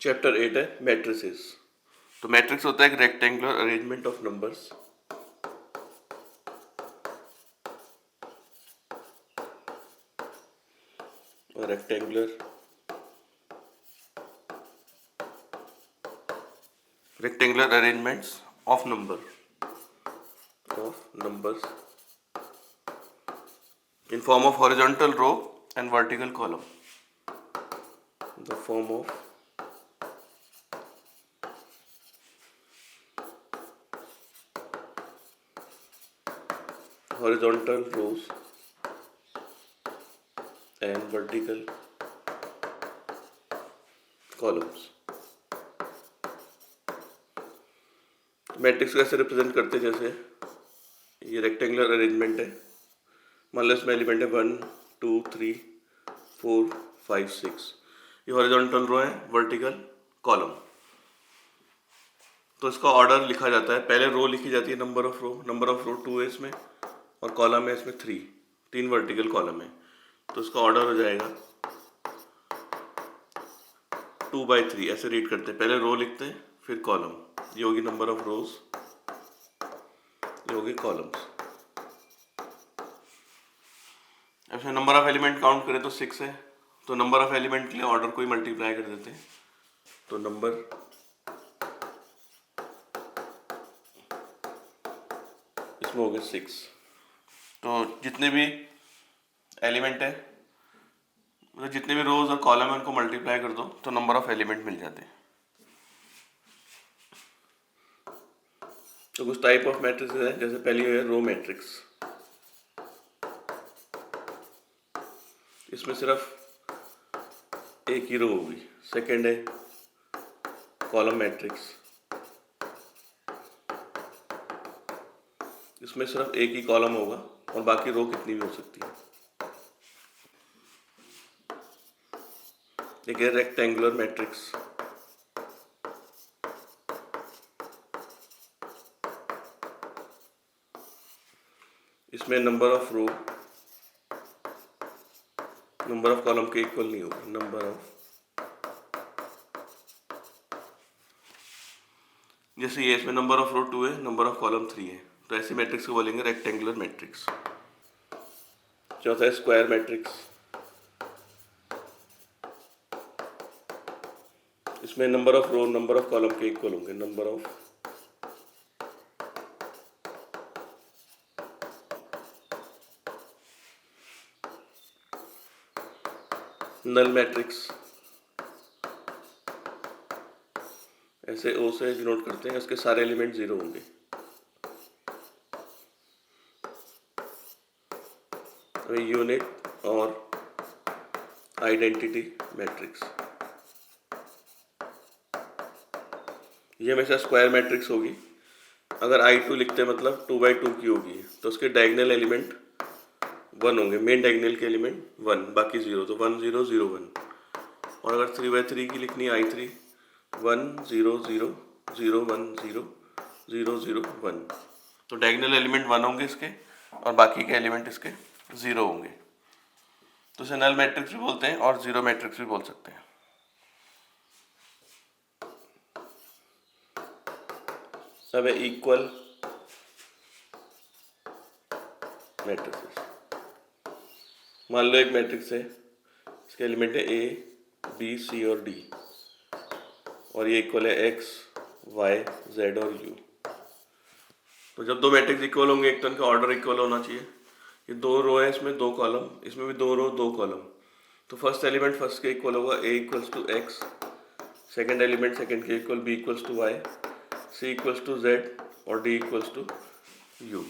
Chapter 8 है matrices. तो matrix होता है एक रेक्टेंगुलर अरेंजमेंट ऑफ नंबर्स और rectangular arrangements of numbers in form of horizontal row and vertical column. The form of horizontal rows and vertical columns. Matrix को ऐसे represent करते हैं जैसे ये रेक्टेंगुलर अरेंजमेंट है, मान लो इसमें एलिमेंट है 1 2 3 4 5 6। ये हॉरिजॉन्टल रो है, वर्टिकल कॉलम। तो इसका ऑर्डर लिखा जाता है, पहले रो लिखी जाती है नंबर ऑफ रो 2 है इसमें, और कॉलम है इसमें 3 वर्टिकल कॉलम है। तो इसका ऑर्डर हो जाएगा 2/3। ऐसे रीड करते हैं, पहले रो लिखते हैं फिर कॉलम। ये होगी नंबर ऑफ रोज, ये होगी कॉलम्स। ऐसे नंबर ऑफ एलिमेंट काउंट करें तो 6 है, तो नंबर ऑफ एलिमेंट के लिए ऑर्डर को ही मल्टीप्लाई कर देते हैं। तो नंबर इसमें हो गए 6। तो जितने भी एलिमेंट है, मतलब जितने भी रोज और कॉलम है उनको मल्टीप्लाई कर दो तो नंबर ऑफ एलिमेंट मिल जाते हैं। तो कुछ टाइप ऑफ मैट्रिक्स है, जैसे पहली है रो मैट्रिक्स। इसमें सिर्फ एक ही रो होगी। सेकंड है कॉलम मैट्रिक्स, इसमें सिर्फ एक ही कॉलम होगा और बाकी रो कितनी भी हो सकती है। एक है रेक्टेंगुलर मैट्रिक्स, इसमें नंबर ऑफ कॉलम के इक्वल नहीं होगा। जैसे ये इसमें नंबर ऑफ रो 2 है, नंबर ऑफ कॉलम 3 है, तो ऐसे मैट्रिक्स को बोलेंगे रेक्टेंगुलर मैट्रिक्स। चौथा है स्क्वायर मैट्रिक्स, इसमें number of row number of column के इक्वल होंगे। नंबर ऑफ नल मैट्रिक्स, ऐसे ओ से डिनोट करते हैं, उसके सारे एलिमेंट 0 होंगे। यूनिट और आइडेंटिटी मैट्रिक्स, ये हमेशा स्क्वायर मैट्रिक्स होगी। अगर I2 लिखते हैं मतलब 2/2 की होगी, तो उसके डायगोनल एलिमेंट 1 होंगे, मेन डायगोनल के एलिमेंट 1, बाकी 0, तो 1 0 0 1। और अगर 3/3 की लिखनी है I3, 1 0 0 0 1 0 0 0 1, तो डायगोनल एलिमेंट 1 होंगे इसके और बाकी के एलिमेंट इसके 0 होंगे। तो इसे नल मैट्रिक्स भी बोलते हैं और जीरो मैट्रिक्स भी बोल सकते हैं। सब है इक्वल मैट्रिक्स। मान लो एक मैट्रिक्स है, इसके एलिमेंट है A B C और D, और ये इक्वल है X Y Z और U। तो जब दो मैट्रिक्स इक्वल होंगे, एक तो इनका ऑर्डर इक्वल होना चाहिए। ये 2 रो है, इसमें 2 कॉलम, इसमें भी 2 रो 2 कॉलम। तो फर्स्ट एलिमेंट फर्स्ट के इक्वल होगा, A equals to X, second element second के equal, B equals to Y, C equals to Z और D इक्वल्स टू U।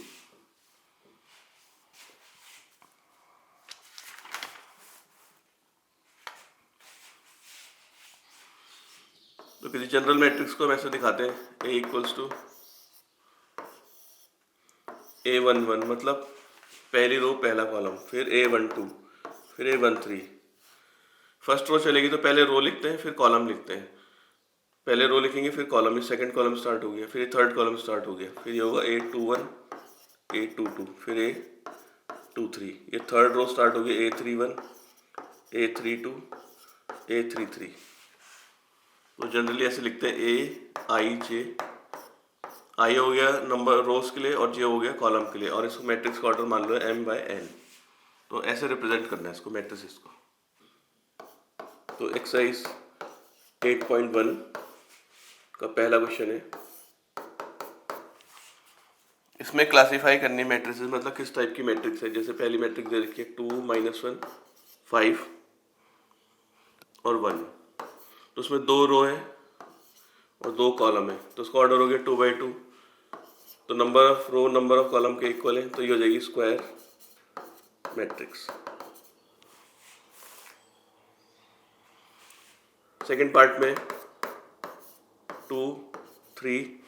तो किसी जनरल मैट्रिक्स को हम ऐसे दिखाते हैं, A इक्वल्स टू A11, मतलब पहली रो पहला कॉलम, फिर A12, फिर A13। फर्स्ट रो चलेगी तो पहले रो लिखते हैं फिर कॉलम लिखते हैं, पहले रो लिखेंगे फिर कॉलम, ये सेकंड कॉलम स्टार्ट हो गया, फिर थर्ड कॉलम स्टार्ट हो गया, फिर ये होगा A21 A22 फिर A23, ये थर्ड रो स्टार्ट हो गया A31 A32 A33। तो जनरली ऐसे लिखते हैं ए आई जे, आई हो गया नंबर रोज के लिए और जे हो गया कॉलम के लिए, और इसको मैट्रिक्स का ऑर्डर मान लो एम बाय एन। तो ऐसे रिप्रेजेंट करना है इसको मैट्रिसेस को। तो एक्सरसाइज 8.1 का पहला क्वेश्चन है, इसमें क्लासिफाई करनी मैट्रिसेस, मतलब किस टाइप की मैट्रिक्स है। जैसे पहली मैट्रिक्स दे रखी है 2 -1 5 और 1, तो उसमें 2 रो है और 2 कॉलम है, तो उसका ऑर्डर हो गया 2/2। तो number of row number of column के इक्वल है, तो ये हो जाएगी स्क्वायर मैट्रिक्स। सेकेंड पार्ट में 2 3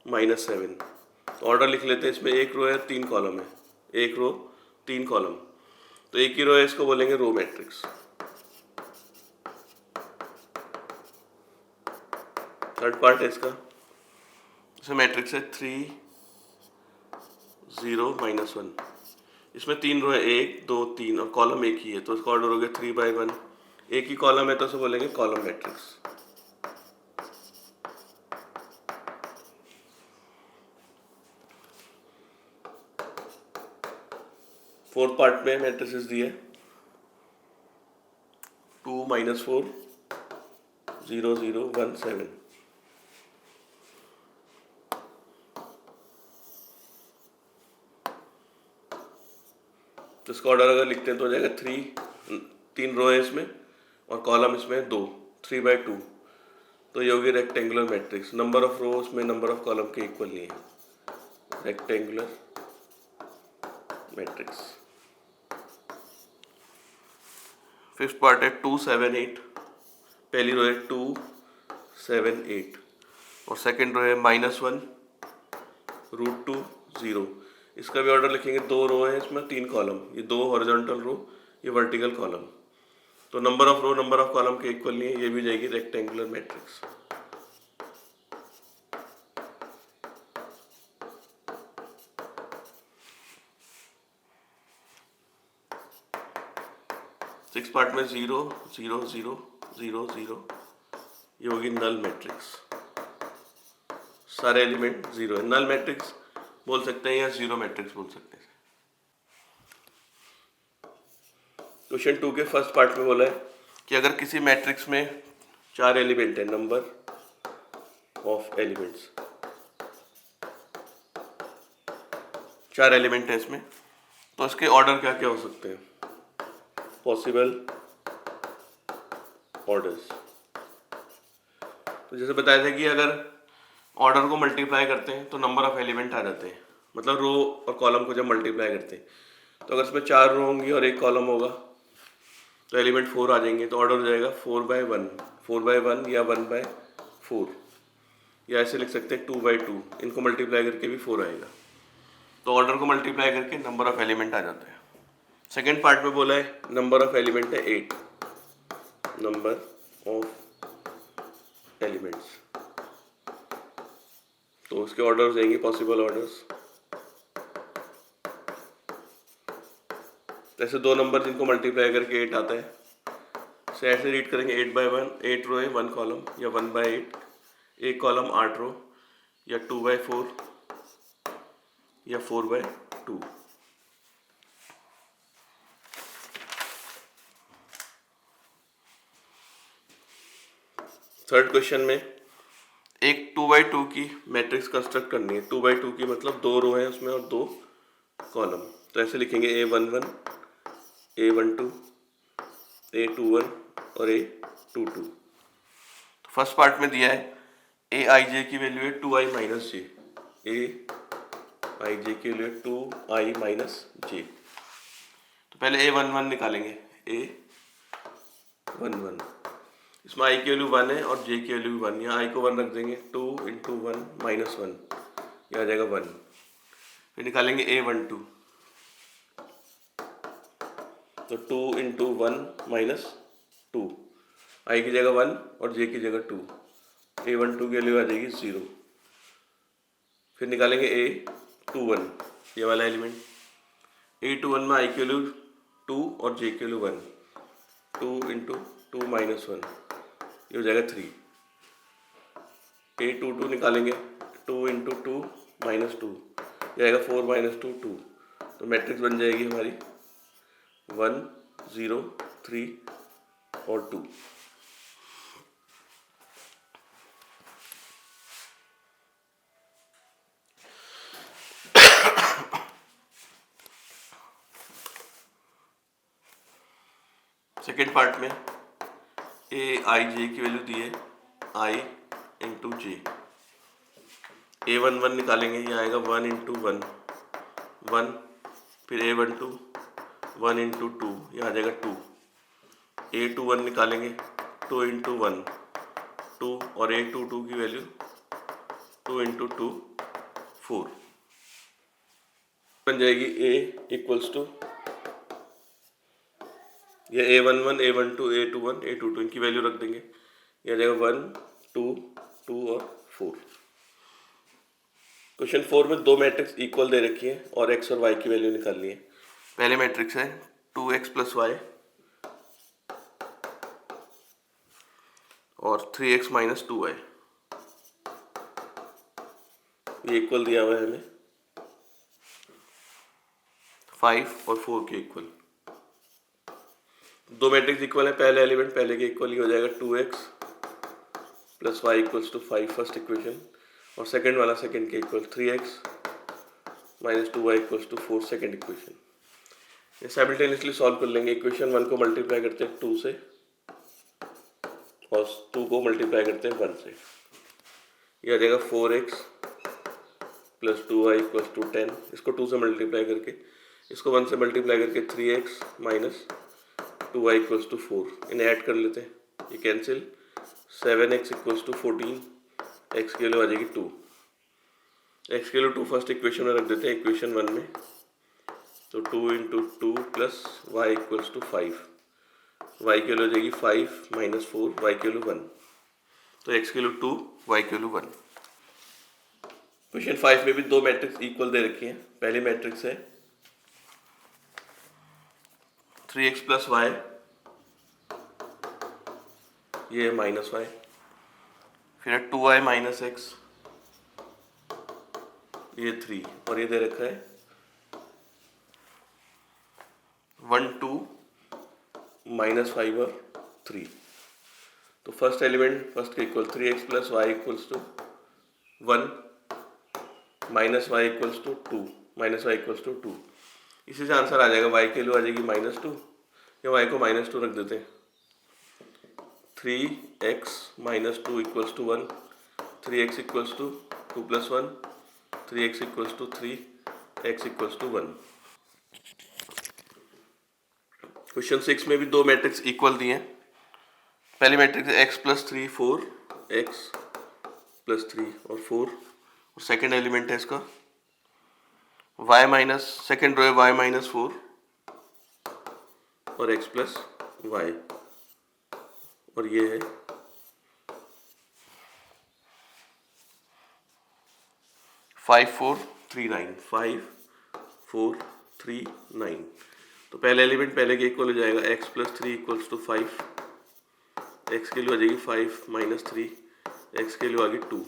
-7, तो ऑर्डर लिख लेते हैं। इसमें एक रो है 3 कॉलम है, एक रो 3 कॉलम, तो एक ही रो है, इसको बोलेंगे रो मैट्रिक्स। थर्ड पार्ट है इसका, इसमें मैट्रिक्स है 3 0 -1, इसमें 3 रो है 1 2 3 और कॉलम एक ही है, तो इसका ऑर्डर हो गया 3/1। एक ही कॉलम है तो उसे बोलेंगे कॉलम मैट्रिक्स। फोर्थ पार्ट में मैट्रिसेस दिए 2 -4 0 0 1 7, तो इसका ऑर्डर अगर लिखते हैं तो हो जाएगा 3 रो है इसमें और कॉलम इसमें 2 3/2, तो ये होगी रेक्टेंगुलर मैट्रिक्स। नंबर ऑफ रो उसमें नंबर ऑफ कॉलम के इक्वल नहीं है, रेक्टेंगुलर मैट्रिक्स। फिफ्थ पार्ट है 2 7 8, पहली रो है 2 7 8 और सेकंड रो है -1 √2 0। इसका भी ऑर्डर लिखेंगे, 2 रो है इसमें 3 कॉलम, ये 2 हॉरिजॉन्टल रो, ये वर्टिकल कॉलम, तो number of row number of column के इक्वल नहीं है, ये भी जाएगी रेक्टेंगुलर मैट्रिक्स। सिक्स पार्ट में 0 0 0 0 0, ये होगी नल मैट्रिक्स, सारे एलिमेंट 0 है। नल मैट्रिक्स बोल सकते हैं या 0 मैट्रिक्स बोल सकते हैं। क्वेश्चन 2 के फर्स्ट पार्ट में बोला है कि अगर किसी मैट्रिक्स में 4 एलिमेंट है, नंबर ऑफ एलिमेंट्स 4 एलिमेंट है इसमें, तो इसके ऑर्डर क्या क्या हो सकते हैं, पॉसिबल ऑर्डर्स। तो जैसे बताया था कि अगर ऑर्डर को मल्टीप्लाई करते हैं तो नंबर ऑफ एलिमेंट आ जाते हैं, मतलब रो और कॉलम को जब मल्टीप्लाई करते हैं, तो अगर इसमें 4 रो होंगी और 1 कॉलम होगा तो एलिमेंट 4 आ जाएंगे, तो ऑर्डर हो जाएगा 4/1 4/1 या 1/4, या ऐसे लिख सकते हैं 2/2, इनको मल्टीप्लाई करके भी 4 आएगा। तो ऑर्डर को मल्टीप्लाई करके नंबर ऑफ एलिमेंट आ जाता है। सेकेंड पार्ट में बोला है नंबर ऑफ एलिमेंट है 8, नंबर ऑफ एलिमेंट्स, तो उसके ऑर्डर हो जाएंगे पॉसिबल ऑर्डर्स। ऐसे 2 नंबर जिनको मल्टीप्लाई करके 8 आता है, से ऐसे रीड करेंगे 8/1, 8 रो है 1 कॉलम, या 1/8 1 कॉलम 8 रो, या 2/4 या 4/2। थर्ड क्वेश्चन में एक 2/2 की मैट्रिक्स कंस्ट्रक्ट करनी है। 2/2 की मतलब 2 रो है उसमें और 2 कॉलम, तो ऐसे लिखेंगे A11 A12 A21 और A22। तो फर्स्ट पार्ट में दिया है Aij की वैल्यू है 2i - j, Aij की वैल्यू है 2i - j। तो पहले A11 निकालेंगे, A11, इसमें i की वैल्यू 1 है और j की वैल्यू 1, यहाँ i को 1 रख देंगे, 2 × 1 - 1, यह आ जाएगा 1। फिर निकालेंगे A12, तो 2 × 1 - 2, i की जगह 1 और j की जगह 2, A12 की वैल्यू आ जाएगी 0। फिर निकालेंगे A21, ये वाला एलिमेंट, A21 में i की वैल्यू 2 और j की वैल्यू 1, 2 × 2 - 1, ये हो जाएगा 3। A22 निकालेंगे, 2 इंटू 2 माइनस 2 जाएगा 4 माइनस 2 2, तो मैट्रिक्स बन जाएगी हमारी 1 0 3 और 2। सेकेंड पार्ट में ए आई जे की वैल्यू दी है आई इंटू जे। A11 निकालेंगे, ये आएगा 1 इंटू 1 1, फिर A12 1 इंटू 2, ये आ जाएगा 2। A21 निकालेंगे, 2 इंटू 1 2, और A22 की वैल्यू 2 इंटू 2 4 बन जाएगी। A इक्वल्स टू ये A11 A12 A21 A22 इनकी वैल्यू रख देंगे, ये आ जाएगा 1 2 2 और 4। क्वेश्चन 4 में दो मैट्रिक्स इक्वल दे रखी है और x और y की वैल्यू निकालनी है। पहले मैट्रिक्स है 2x प्लस वाई और 3x माइनस 2y, ये इक्वल दिया हुआ है हमें 5 और 4 के इक्वल। दो मैट्रिक्स इक्वल है, पहले एलिमेंट पहले के इक्वल ही हो जाएगा 2x plus Y equals to 5 first equation, और सेकंड वाला सेकंड के equal 3x minus 2y equals to 4 second equation. ये साइमल्टेनियसली सॉल्व कर लेंगे। इक्वेशन 1 को मल्टीप्लाई करते हैं 2 से और 2 को मल्टीप्लाई करते हैं 1 से, ये आ जाएगा 4x plus 2y equals to 10। इसको 2 से मल्टीप्लाई करके, इसको 1 से मल्टीप्लाई करके 3x minus 2y equals to 4, इन्हें ऐड कर लेते हैं, ये cancel 7x equals to 14, x की वैल्यू आ जाएगी 2। x की वैल्यू 2 फर्स्ट इक्वेशन में रख देते हैं, इक्वेशन 1 में, तो 2 into 2 plus Y equals to 5, y की वैल्यू आ जाएगी 5 माइनस 4, y की वैल्यू 1, तो x की वैल्यू 2 y की वैल्यू 1। क्वेश्चन 5 में भी दो मैट्रिक्स इक्वल दे रखी हैं। पहली मैट्रिक्स है 3x प्लस वाई, ये माइनस वाई, फिर 2y माइनस एक्स, ये 3, और ये दे रखा है 1 2 माइनस 5 और 3। तो फर्स्ट एलिमेंट फर्स्ट के equal 3x plus Y equals to 1 minus Y equals to 2 minus Y equals to 2। इसी से आंसर आ जाएगा, y की वैल्यू आ जाएगी -2, या y को -2 रख देते हैं। 3x minus 2 equals to 1, 3x equals to 2 plus 1, 3x equals to 3, x equals to 1। Question 6 में भी दो मैट्रिक्स इक्वल दिए हैं। पहली मैट्रिक्स है x प्लस 3 4, x प्लस 3 और 4, और सेकेंड एलिमेंट है इसका y माइनस, सेकेंड रो है y माइनस 4 और x प्लस वाई, और ये है 5 4 3 9, 5 4 3 9। तो पहले एलिमेंट पहले के इक्वल हो जाएगा, x plus 3 equals to 5, x के लिए आ जाएगी 5 माइनस 3, x के लिए आ गई 2,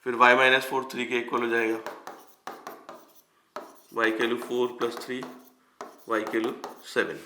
फिर y माइनस 4 3 के इक्वल हो जाएगा, y के लिए 4 प्लस 3, y के लिए 7।